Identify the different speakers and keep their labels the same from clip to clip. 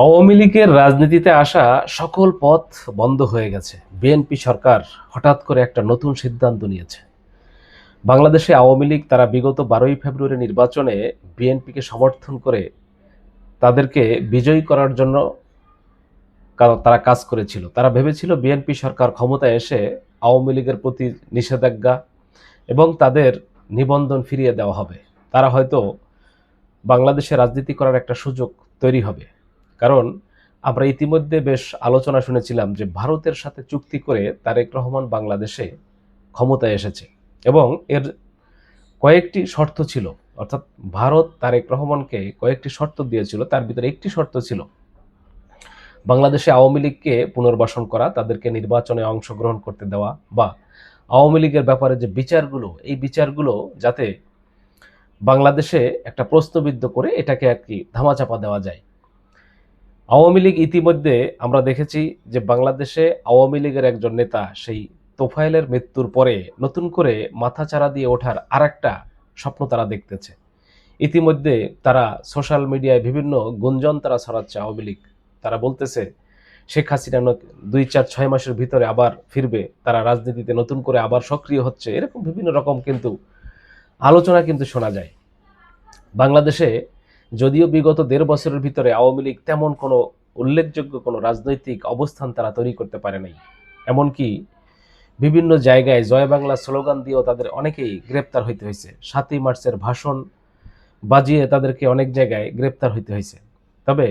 Speaker 1: আওয়ামী লীগের রাজনীতিতে আসা সকল পথ বন্ধ হয়ে গেছে। বিএনপি সরকার হঠাৎ করে একটা নতুন সিদ্ধান্ত নিয়েছে। বাংলাদেশে আওয়ামী লীগ তারা বিগত 12ই ফেব্রুয়ারি নির্বাচনে বিএনপিকে সমর্থন করে তাদেরকে বিজয়ী করার জন্য তারা কাজ করেছিল। তারা ভেবেছিল বিএনপি সরকার ক্ষমতায় এসে আওয়ামী লীগের প্রতি নিষেধাজ্ঞা এবং তাদের নিবন্ধন ফিরিয়ে দেওয়া হবে। তারা হয়তো বাংলাদেশে রাজনীতি করার একটা সুযোগ তৈরি হবে। কারণ আমরা ইতিমধ্যে বেশ আলোচনা শুনেছিলাম যে ভারতের সাথে চুক্তি করে তারেক রহমান বাংলাদেশে ক্ষমতায় এসেছে এবং এর কয়েকটি শর্ত ছিল। অর্থাৎ ভারত তারেক রহমানকে কয়েকটি শর্ত দিয়েছিল, তার ভিতরে একটি শর্ত ছিল বাংলাদেশে আওয়ামী লীগকে পুনর্বাসন করা, তাদেরকে নির্বাচনে অংশগ্রহণ করতে দেওয়া, বা আওয়ামী লীগের ব্যাপারে যে বিচারগুলো, এই বিচারগুলো যাতে বাংলাদেশে একটা প্রশ্নবিদ্ধ করে এটাকে আর কি ধামাচাপা দেওয়া যায়। আওয়ামী লীগ ইতিমধ্যে আমরা দেখেছি যে বাংলাদেশে আওয়ামী লীগের একজন নেতা সেই তোফায়েলের মৃত্যুর পরে নতুন করে মাথাচাড়া দিয়ে ওঠার আরেকটা স্বপ্ন তারা দেখতেছে। ইতিমধ্যে তারা সোশ্যাল মিডিয়ায় বিভিন্ন গুঞ্জন তারা ছড়াচ্ছে। আওয়ামী লীগ তারা বলতেছে শেখ হাসিনা 2, 4, 6 মাসের ভিতরে আবার ফিরবে, তারা রাজনীতিতে নতুন করে আবার সক্রিয় হচ্ছে, এরকম বিভিন্ন রকম কিন্তু আলোচনা কিন্তু শোনা যায়। বাংলাদেশে যদিও বিগত 1.5 বছরের ভিতরে আওয়ামী লীগ তেমন কোনো উল্লেখযোগ্য কোনো রাজনৈতিক অবস্থান তারা তৈরি করতে পারে নাই। এমনকি বিভিন্ন জায়গায় জয় বাংলা স্লোগান দিয়েও তাদের অনেকেই গ্রেপ্তার হইতে হয়েছে। 7ই মার্চের ভাষণ বাজিয়ে তাদেরকে অনেক জায়গায় গ্রেপ্তার হইতে হয়েছে। তবে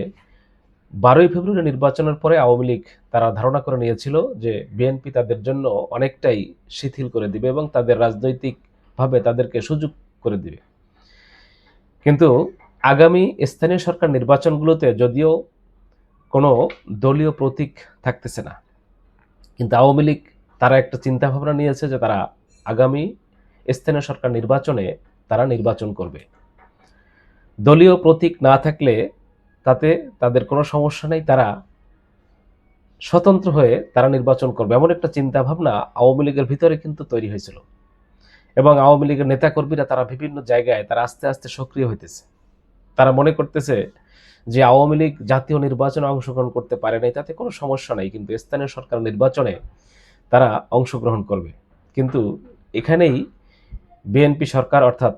Speaker 1: 12ই ফেব্রুয়ারি নির্বাচনের পরে আওয়ামী লীগ তারা ধারণা করে নিয়েছিল যে বিএনপি তাদের জন্য অনেকটাই শিথিল করে দিবে এবং তাদের রাজনৈতিকভাবে তাদেরকে সুযোগ করে দিবে। কিন্তু আগামী স্থানীয় সরকার নির্বাচনগুলোতে যদিও কোনো দলীয় প্রতীক থাকতেছে না, কিন্তু আওয়ামী লীগ তারা একটা চিন্তা ভাবনা নিয়েছে যে তারা আগামী স্থানীয় সরকার নির্বাচনে তারা নির্বাচন করবে। দলীয় প্রতীক না থাকলে তাতে তাদের কোনো সমস্যা নেই, তারা স্বতন্ত্র হয়ে তারা নির্বাচন করবে, এমন একটা চিন্তা ভাবনা আওয়ামী লীগের ভিতরে কিন্তু তৈরি হয়েছিল। এবং আওয়ামী লীগের নেতাকর্মীরা তারা বিভিন্ন জায়গায় তারা আস্তে আস্তে সক্রিয় হইতেছে। তারা মনে করতেছে যে আওয়ামী লীগ জাতীয় নির্বাচনে অংশগ্রহণ করতে পারে নাই, তাতে কোনো সমস্যা নাই, কিন্তু স্থানীয় সরকার নির্বাচনে তারা অংশগ্রহণ করবে। কিন্তু এখানেই বিএনপি সরকার অর্থাৎ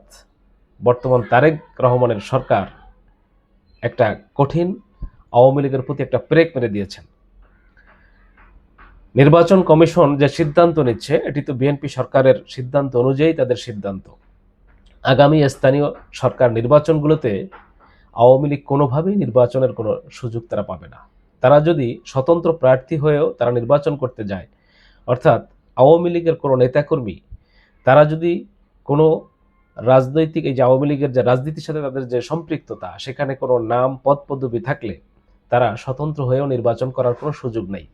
Speaker 1: বর্তমান তারেক রহমানের সরকার একটা কঠিন আওয়ামী লীগের প্রতি একটা ব্রেক মেরে দিয়েছেন। নির্বাচন কমিশন যে সিদ্ধান্ত নিচ্ছে এটি তো বিএনপি সরকারের সিদ্ধান্ত অনুযায়ী তাদের সিদ্ধান্ত। আগামী স্থানীয় সরকার নির্বাচনগুলোতে আওয়ামী লীগ কোনোভাবেই নির্বাচনের কোনো সুযোগ তারা পাবে না। তারা যদি স্বতন্ত্র প্রার্থী হয়েও তারা নির্বাচন করতে যায়, অর্থাৎ আওয়ামী লীগের কোনো নেতাকর্মী তারা যদি কোনো রাজনৈতিক এই যে আওয়ামী লীগের যে রাজনীতির সাথে তাদের যে সম্পৃক্ততা, সেখানে কোনো নাম পদ পদবি থাকলে তারা স্বতন্ত্র হয়েও নির্বাচন করার কোনো সুযোগ নেই।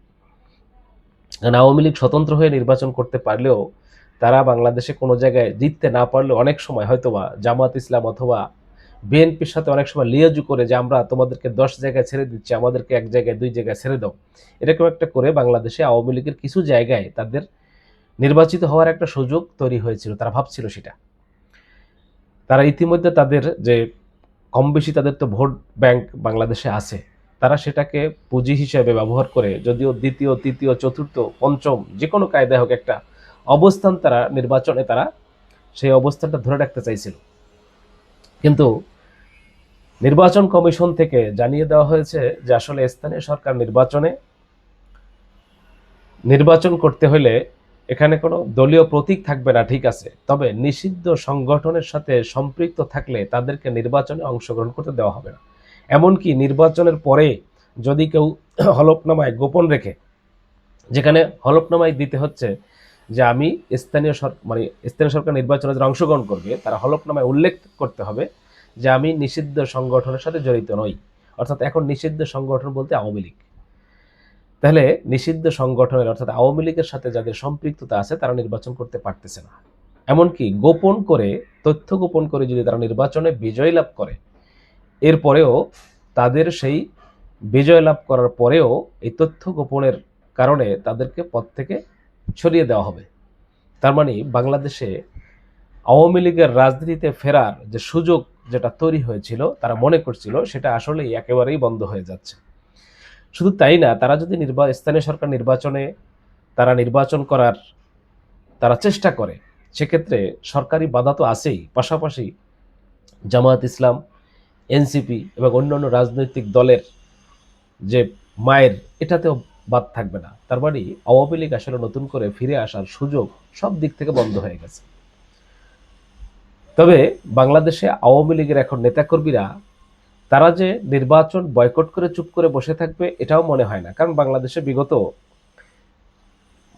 Speaker 1: কারণ আওয়ামী লীগ স্বতন্ত্র হয়ে নির্বাচন করতে পারলেও তারা বাংলাদেশে কোনো জায়গায় জিততে না পারলেও অনেক সময় হয়তোবা জামাত ইসলাম অথবা বিএনপির সাথে অনেক সময় লিয়াজু করে যে আমরা তোমাদেরকে 10 জায়গায় ছেড়ে দিচ্ছি, আমাদেরকে 1 জায়গায় 2 জায়গায় ছেড়ে দাও, এরকম একটা করে বাংলাদেশে আওয়ামী লীগের কিছু জায়গায় তাদের নির্বাচিত হওয়ার একটা সুযোগ তৈরি হয়েছিল। তারা ভাবছিল সেটা। তারা ইতিমধ্যে তাদের যে কম বেশি তাদের তো ভোট ব্যাংক বাংলাদেশে আছে, তারা সেটাকে পুঁজি হিসেবে ব্যবহার করে যদিও দ্বিতীয়, তৃতীয়, চতুর্থ, পঞ্চম যে কোনো কায়দায় হোক একটা অবস্থান তারা নির্বাচনে তারা সেই অবস্থানটা ধরে রাখতে চাইছিল। কিন্তু নির্বাচন কমিশন থেকে জানিয়ে দেওয়া হয়েছে যে আসলে স্থানীয় সরকার নির্বাচন করতে হলে এখানে কোনো দলীয় প্রতীক থাকবে না, ঠিক আছে, তবে নিষিদ্ধ সংগঠনের সাথে সম্পৃক্ত থাকলে তাদেরকে নির্বাচনে অংশগ্রহণ করতে দেওয়া হবে না। এমনকি নির্বাচনের পরে যদি কেউ হলফনামায় গোপন রেখে, যেখানে হলফনামায় দিতে হচ্ছে যে আমি স্থানীয় সরকার নির্বাচনে যারা অংশগ্রহণ করবে তারা হলফনামায় উল্লেখ করতে হবে যে আমি নিষিদ্ধ সংগঠনের সাথে জড়িত নই। অর্থাৎ এখন নিষিদ্ধ সংগঠন বলতে আওয়ামী লীগ। তাহলে নিষিদ্ধ সংগঠনের অর্থাৎ আওয়ামী লীগের সাথে যাদের সম্পৃক্ততা আছে তারা নির্বাচন করতে পারতেছে না। এমনকি তথ্য গোপন করে যদি তারা নির্বাচনে বিজয় লাভ করে, এরপরেও তাদের সেই বিজয় লাভ করার পরেও এই তথ্য গোপনের কারণে তাদেরকে পদ থেকে সরিয়ে দেওয়া হবে। তার মানে বাংলাদেশে আওয়ামী লীগের রাজনীতিতে ফেরার যে সুযোগ যেটা তৈরি হয়েছিল তারা মনে করছিল সেটা আসলেই একেবারেই বন্ধ হয়ে যাচ্ছে। শুধু তাই না, তারা যদি স্থানীয় সরকার নির্বাচনে তারা নির্বাচন করার তারা চেষ্টা করে, সেক্ষেত্রে সরকারি বাধা তো আছেই, পাশাপাশি জামায়াত ইসলাম, এনসিপি এবং অন্যান্য রাজনৈতিক দলের যে মায়ের, এটাতেও বাদ থাকবে না। তার মানে আওয়ামী লীগ আসলে নতুন করে ফিরে আসার সুযোগ সব দিক থেকে বন্ধ হয়ে গেছে। তবে বাংলাদেশে আওয়ামী লীগের এখন নেতাকর্মীরা তারা যে নির্বাচন বয়কট করে চুপ করে বসে থাকবে এটাও মনে হয় না, কারণ বাংলাদেশে বিগত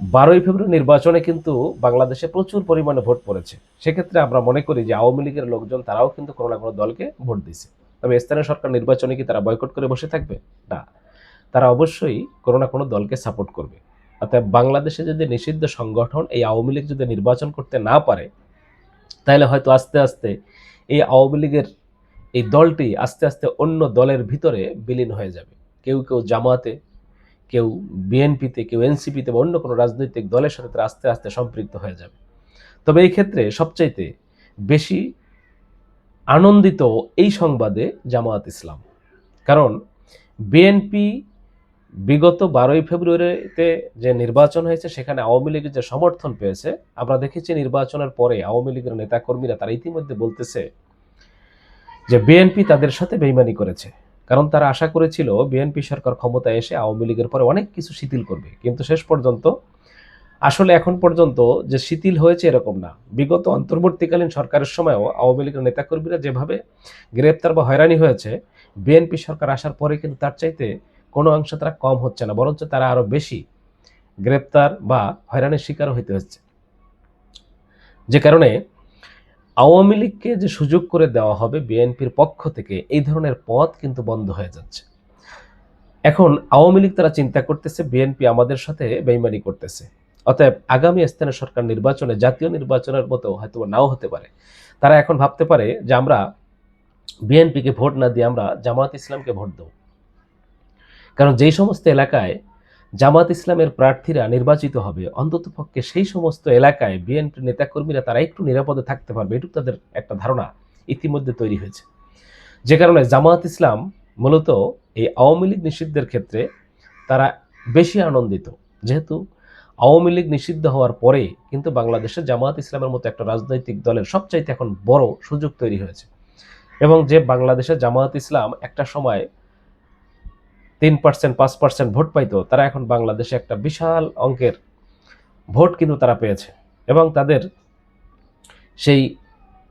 Speaker 1: 12ই ফেব্রুয়ারি নির্বাচনে কিন্তু বাংলাদেশে প্রচুর পরিমাণে ভোট পড়েছে। সেক্ষেত্রে আমরা মনে করি যে আওয়ামী লীগের লোকজন তারাও কিন্তু কোনো না কোনো দলকে ভোট দিছে। তবে স্থানীয় সরকার নির্বাচনে কি তারা বয়কট করে বসে থাকবে? না, তারা অবশ্যই কোনো না কোনো দলকে সাপোর্ট করবে। অর্থাৎ বাংলাদেশে যদি নিষিদ্ধ সংগঠন এই আওয়ামী লীগ যদি নির্বাচন করতে না পারে, তাহলে হয়তো আস্তে আস্তে এই আওয়ামী লীগের এই দলটি আস্তে আস্তে অন্য দলের ভিতরে বিলীন হয়ে যাবে। কেউ কেউ জামাতে, কেউ বিএনপিতে, কেউ এনসিপিতে বা অন্য কোনো রাজনৈতিক দলের সাথে তারা আস্তে আস্তে সম্পৃক্ত হয়ে যাবে। তবে এই ক্ষেত্রে সবচাইতে বেশি আনন্দিত এই সংবাদে জামায়াত ইসলাম, কারণ বিএনপি বিগত 12ই ফেব্রুয়ারিতে যে নির্বাচন হয়েছে সেখানে আওয়ামী লীগের যে সমর্থন পেয়েছে, আমরা দেখেছি নির্বাচনের পরে আওয়ামী লীগের নেতাকর্মীরা তারা ইতিমধ্যে বলতেছে যে বিএনপি তাদের সাথে বেইমানি করেছে। কারণ তারা আশা করেছিল বিএনপি সরকার ক্ষমতায় এসে আওয়ামী লীগের পরে অনেক কিছু শিথিল করবে, কিন্তু শেষ পর্যন্ত আসলে এখন পর্যন্ত যে শিথিল হয়েছে এরকম না। বিগত অন্তর্বর্তীকালীন সরকারের সময়ও আওয়ামী লীগের নেতাকর্মীরা যেভাবে গ্রেপ্তার বা হয়রানি হয়েছে, বিএনপি সরকার আসার পরে কিন্তু তার চাইতে কোনো অংশে তারা কম হচ্ছে না, বরঞ্চ তারা আরো বেশি গ্রেপ্তার বা হয়রানির শিকার হইতে হচ্ছে। যে কারণে আওয়ামী লীগকে যে সুযোগ করে দেওয়া হবে বিএনপির পক্ষ থেকে, এই ধরনের পথ কিন্তু বন্ধ হয়ে যাচ্ছে। এখন আওয়ামী লীগ তারা চিন্তা করতেছে বিএনপি আমাদের সাথে বেইমানি করতেছে, অতএব আগামী স্থানীয় সরকার নির্বাচনে জাতীয় নির্বাচনের মতো হয়তো নাও হতে পারে। তারা এখন ভাবতে পারে যে আমরা বিএনপিকে ভোট না দিয়ে আমরা জামায়াত ইসলামকে ভোট দেব, কারণ যেই সমস্ত এলাকায় জামায়াত ইসলামের প্রার্থীরা নির্বাচিত হবে, অন্ততপক্ষে সেই সমস্ত এলাকায় বিএনপির নেতাকর্মীরা তারা একটু নিরাপদে থাকতে পারবে, এটুকু তাদের একটা ধারণা ইতিমধ্যে তৈরি হয়েছে। যে কারণে জামায়াত ইসলাম মূলত এই আওয়ামী লীগ নিষিদ্ধের ক্ষেত্রে তারা বেশি আনন্দিত, যেহেতু আওয়ামী লীগ নিষিদ্ধ হওয়ার পরে কিন্তু বাংলাদেশে জামায়াত ইসলামের মতো একটা রাজনৈতিক দলের সবচাইতে এখন বড় সুযোগ তৈরি হয়েছে। এবং যে বাংলাদেশে জামায়াত ইসলাম একটা সময় 3% 5% ভোট পাইতো, তারা এখন বাংলাদেশে একটা বিশাল অঙ্কের ভোট কিন্তু তারা পেয়েছে। এবং তাদের সেই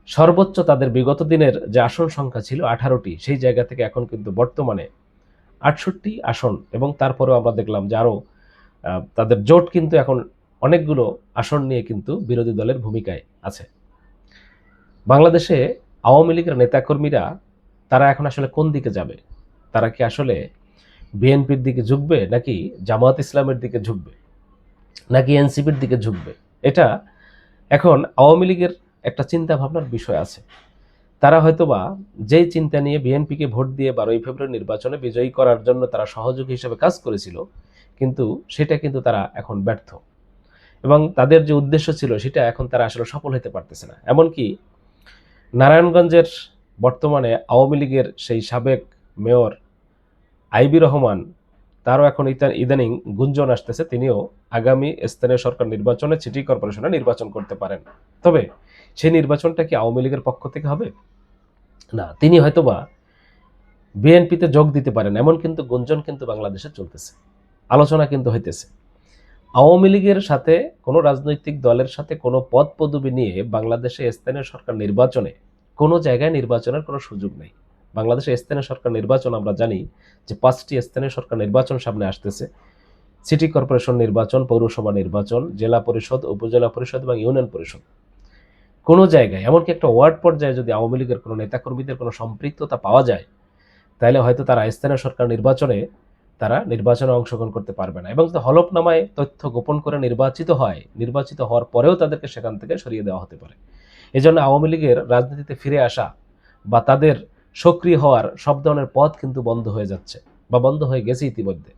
Speaker 1: সর্বোচ্চ তাদের বিগত দিনের যে আসন সংখ্যা ছিল 18টি, সেই জায়গা থেকে এখন কিন্তু বর্তমানে 68 আসন। এবং তারপরেও আমরা দেখলাম যে আরও তাদের জোট কিন্তু এখন অনেকগুলো আসন নিয়ে কিন্তু বিরোধী দলের ভূমিকায় আছে। বাংলাদেশে আওয়ামী লীগের নেতাকর্মীরা তারা এখন আসলে কোন দিকে যাবে? তারা কি আসলে বিএনপির দিকে ঝুঁকবে, নাকি জামায়াত ইসলামের দিকে ঝুঁকবে, নাকি এনসিপির দিকে ঝুঁকবে? এটা এখন আওয়ামী লীগের একটা চিন্তা ভাবনার বিষয় আছে। তারা হয়তোবা যেই চিন্তা নিয়ে বিএনপিকে ভোট দিয়ে 12ই ফেব্রুয়ারি নির্বাচনে বিজয়ী করার জন্য তারা সহযোগী হিসেবে কাজ করেছিল, কিন্তু সেটা কিন্তু তারা এখন ব্যর্থ, এবং তাদের যে উদ্দেশ্য ছিল সেটা এখন তারা আসলে সফল হতে পারতেছে না। এমনকি নারায়ণগঞ্জের বর্তমানে আওয়ামী লীগের সেই সাবেক মেয়র আইবি রহমান, তারও এখন ইদানিং গুঞ্জন আসতেছে তিনিও আগামী স্থানীয় সরকার নির্বাচনে সিটি কর্পোরেশনে নির্বাচন করতে পারেন। তবে সেই নির্বাচনটা কি আওয়ামী লীগের পক্ষ থেকে হবে? না, তিনি হয়তোবা বিএনপিতে যোগ দিতে পারেন, এমন কিন্তু গুঞ্জন কিন্তু বাংলাদেশে চলতেছে, আলোচনা কিন্তু হইতেছে। আওয়ামী লীগের সাথে কোনো রাজনৈতিক দলের সাথে কোনো পদ পদবি নিয়ে বাংলাদেশে স্থানীয় সরকার নির্বাচনে কোনো জায়গায় নির্বাচনের কোনো সুযোগ নেই। বাংলাদেশে স্থানীয় সরকার নির্বাচন আমরা জানি যে 5টি স্থানীয় সরকার নির্বাচন সামনে আসতেছে: সিটি কর্পোরেশন নির্বাচন, পৌরসভা নির্বাচন, জেলা পরিষদ, উপজেলা পরিষদ এবং ইউনিয়ন পরিষদ। কোনো জায়গায় এমনকি একটা ওয়ার্ড পর্যায়ে যদি আওয়ামী লীগের কোনো নেতাকর্মীদের কোনো সম্পৃক্ততা পাওয়া যায়, তাহলে হয়তো তারা স্থানীয় সরকার নির্বাচনে অংশগ্রহণ করতে পারবে না। এবং যদি হলফনামায় তথ্য গোপন করে নির্বাচিত হওয়ার পরেও তাদেরকে সেখান থেকে সরিয়ে দেওয়া হতে পারে। এজন্য আওয়ামী লীগের রাজনীতিতে ফিরে আসা বা তাদের সক্রিয় হওয়ার সব ধরনের পথ কিন্তু বন্ধ হয়ে যাচ্ছে বা বন্ধ হয়ে গেছে ইতিমধ্যে।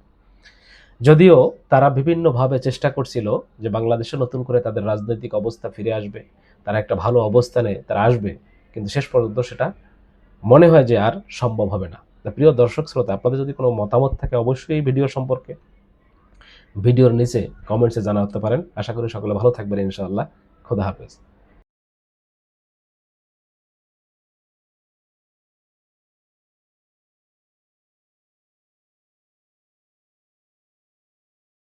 Speaker 1: যদিও তারা বিভিন্নভাবে চেষ্টা করছিল যে বাংলাদেশে নতুন করে তাদের রাজনৈতিক অবস্থা ফিরে আসবে, তারা একটা ভালো অবস্থানে তারা আসবে, কিন্তু শেষ পর্যন্ত সেটা মনে হয় যে আর সম্ভব হবে না। তা প্রিয় দর্শক শ্রোতা, আপনাদের যদি কোনো মতামত থাকে অবশ্যই এই ভিডিও সম্পর্কে ভিডিওর নিচে কমেন্টসে জানাতে পারেন। আশা করি সকলে ভালো থাকবেন ইনশাআল্লাহ। খোদা হাফেজ।